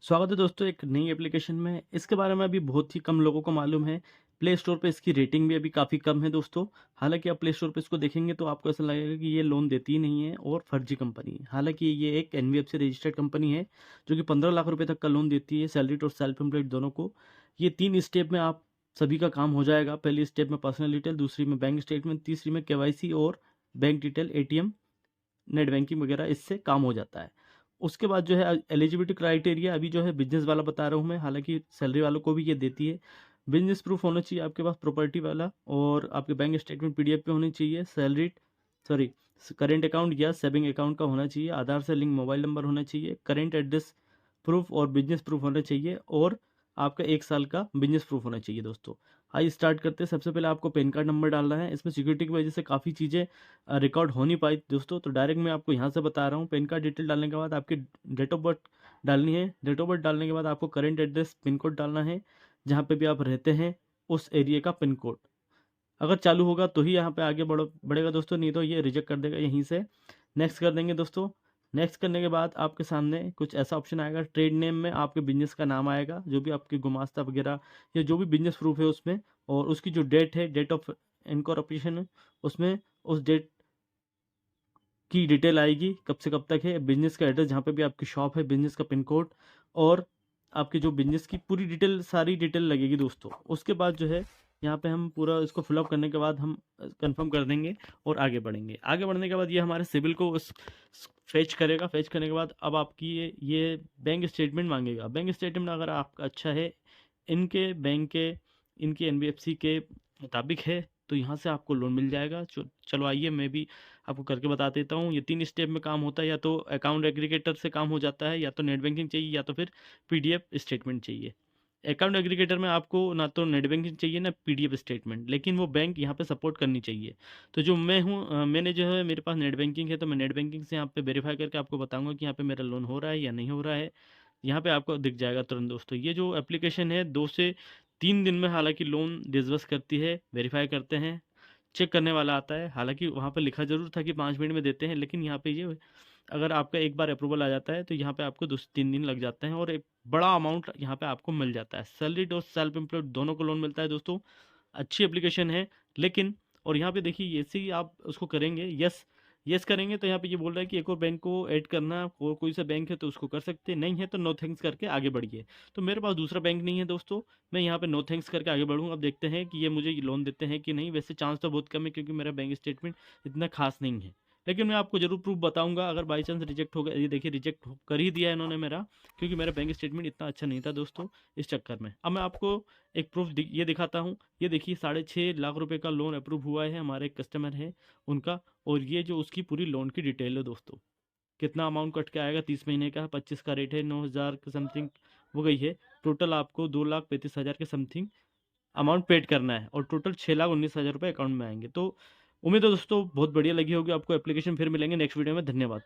स्वागत है दोस्तों एक नई एप्लीकेशन में। इसके बारे में अभी बहुत ही कम लोगों को मालूम है। प्ले स्टोर पे इसकी रेटिंग भी अभी काफ़ी कम है दोस्तों। हालांकि आप प्ले स्टोर पे इसको देखेंगे तो आपको ऐसा लगेगा कि ये लोन देती ही नहीं है और फर्जी कंपनी है। हालांकि ये एक एनबीएफसी रजिस्टर्ड कंपनी है जो कि 15 लाख रुपए तक का लोन देती है, सैलरीड और सेल्फ एम्प्लॉयड दोनों को। ये 3 स्टेप में आप सभी का काम हो जाएगा। पहली स्टेप में पर्सनल डिटेल, दूसरी में बैंक स्टेटमेंट, तीसरी में केवाईसी और bank detail, ATM, net banking वगैरह इससे काम हो जाता है। उसके बाद जो है एलिजिबिलिटी क्राइटेरिया अभी जो है बिजनेस वाला बता रहा हूँ मैं, हालांकि सैलरी वालों को भी ये देती है। बिजनेस प्रूफ होना चाहिए आपके पास, प्रॉपर्टी वाला, और आपके बैंक स्टेटमेंट पीडीएफ पे होनी चाहिए। सैलरी सॉरी करेंट अकाउंट या सेविंग अकाउंट का होना चाहिए। आधार से लिंक मोबाइल नंबर होना चाहिए। करेंट एड्रेस प्रूफ और बिजनेस प्रूफ होना चाहिए, और आपका 1 साल का बिजनेस प्रूफ होना चाहिए दोस्तों। आइए स्टार्ट करते हैं। सबसे पहले आपको पैन कार्ड नंबर डालना है। इसमें सिक्योरिटी की वजह से काफ़ी चीज़ें रिकॉर्ड हो नहीं पाई दोस्तों, तो डायरेक्ट मैं आपको यहाँ से बता रहा हूँ। पैन कार्ड डिटेल डालने के बाद आपकी डेट ऑफ बर्थ डालनी है। डेट ऑफ बर्थ डालने के बाद आपको करेंट एड्रेस पिन कोड डालना है, जहाँ पे भी आप रहते हैं उस एरिया का पिन कोड। अगर चालू होगा तो ही यहाँ पे आगे बढ़ेगा दोस्तों, नहीं तो ये रिजेक्ट कर देगा यहीं से। नेक्स्ट कर देंगे दोस्तों। नेक्स्ट करने के बाद आपके सामने कुछ ऐसा ऑप्शन आएगा। ट्रेड नेम में आपके बिजनेस का नाम आएगा, जो भी आपकी गुमास्ता वगैरह या जो भी बिजनेस प्रूफ है उसमें, और उसकी जो डेट है, डेट ऑफ इनकॉर्पोरेशन है, उसमें उस डेट की डिटेल आएगी, कब से कब तक है, बिजनेस का एड्रेस जहाँ पे भी आपकी शॉप है, बिजनेस का पिन कोड, और आपके जो बिजनेस की पूरी डिटेल, सारी डिटेल लगेगी दोस्तों। उसके बाद जो है यहाँ पे हम पूरा इसको फिलअप करने के बाद हम कंफर्म कर देंगे और आगे बढ़ेंगे। आगे बढ़ने के बाद ये हमारे सिविल को फेच करेगा। फेच करने के बाद अब आपकी ये बैंक स्टेटमेंट मांगेगा। बैंक स्टेटमेंट अगर आपका अच्छा है, इनके बैंक के, इनकी एनबीएफसी के मुताबिक है, तो यहाँ से आपको लोन मिल जाएगा। चलो आइए मैं भी आपको करके बता देता हूँ। ये 3 स्टेप में काम होता है। या तो अकाउंट एग्रीगेटर से काम हो जाता है, या तो नेट बैंकिंग चाहिए, या तो फिर पीडीएफ स्टेटमेंट चाहिए। अकाउंट एग्रीगेटर में आपको ना तो नेट बैंकिंग चाहिए ना पीडीएफ स्टेटमेंट, लेकिन वो बैंक यहाँ पे सपोर्ट करनी चाहिए। तो जो मैं हूँ, मैंने जो है, मेरे पास नेट बैंकिंग है, तो मैं नेट बैंकिंग से यहाँ पे वेरीफाई करके आपको बताऊंगा कि यहाँ पे मेरा लोन हो रहा है या नहीं हो रहा है। यहाँ पे आपको दिख जाएगा तुरंत दोस्तों। ये जो एप्लीकेशन है 2 से 3 दिन में हालांकि लोन डिसबर्स करती है। वेरीफाई करते हैं, चेक करने वाला आता है। हालांकि वहाँ पे लिखा जरूर था कि 5 मिनट में देते हैं, लेकिन यहाँ पे ये अगर आपका एक बार अप्रूवल आ जाता है तो यहाँ पे आपको 2 से 3 दिन लग जाते हैं, और एक बड़ा अमाउंट यहाँ पे आपको मिल जाता है। सैलरीड और सेल्फ एम्प्लॉयड दोनों को लोन मिलता है दोस्तों। अच्छी एप्लीकेशन है। लेकिन और यहाँ पे देखिए, ऐसे ही आप उसको करेंगे, यस यस करेंगे, तो यहाँ पे ये बोल रहा है कि एक और बैंक को ऐड करना, और कोई सा बैंक है तो उसको कर सकते हैं, नहीं है तो नो थैंक्स करके आगे बढ़िए। तो मेरे पास दूसरा बैंक नहीं है दोस्तों, मैं यहाँ पे नो थैंक्स करके आगे बढ़ूँ। अब देखते हैं कि ये मुझे लोन देते हैं कि नहीं। वैसे चांस तो बहुत कम है, क्योंकि मेरा बैंक स्टेटमेंट इतना खास नहीं है। लेकिन मैं आपको जरूर प्रूफ बताऊंगा अगर बाई चांस रिजेक्ट हो गया। ये देखिए, रिजेक्ट कर ही दिया इन्होंने मेरा, क्योंकि मेरा बैंक स्टेटमेंट इतना अच्छा नहीं था दोस्तों, इस चक्कर में। अब मैं आपको एक प्रूफ ये दिखाता हूँ। ये देखिए, 6.5 लाख रुपए का लोन अप्रूव हुआ है, हमारे एक कस्टमर है उनका। और ये जो उसकी पूरी लोन की डिटेल है दोस्तों। कितना अमाउंट कट के आएगा, 30 महीने का, 25 का रेट है, 9,000 के समथिंग हो गई है। टोटल आपको 2,35,000 के समथिंग अमाउंट पेड करना है, और टोटल 6,19,000 रुपये अकाउंट में आएंगे। तो उम्मीद है दोस्तों बहुत बढ़िया लगी होगी आपको एप्लीकेशन। फिर मिलेंगे नेक्स्ट वीडियो में। धन्यवाद।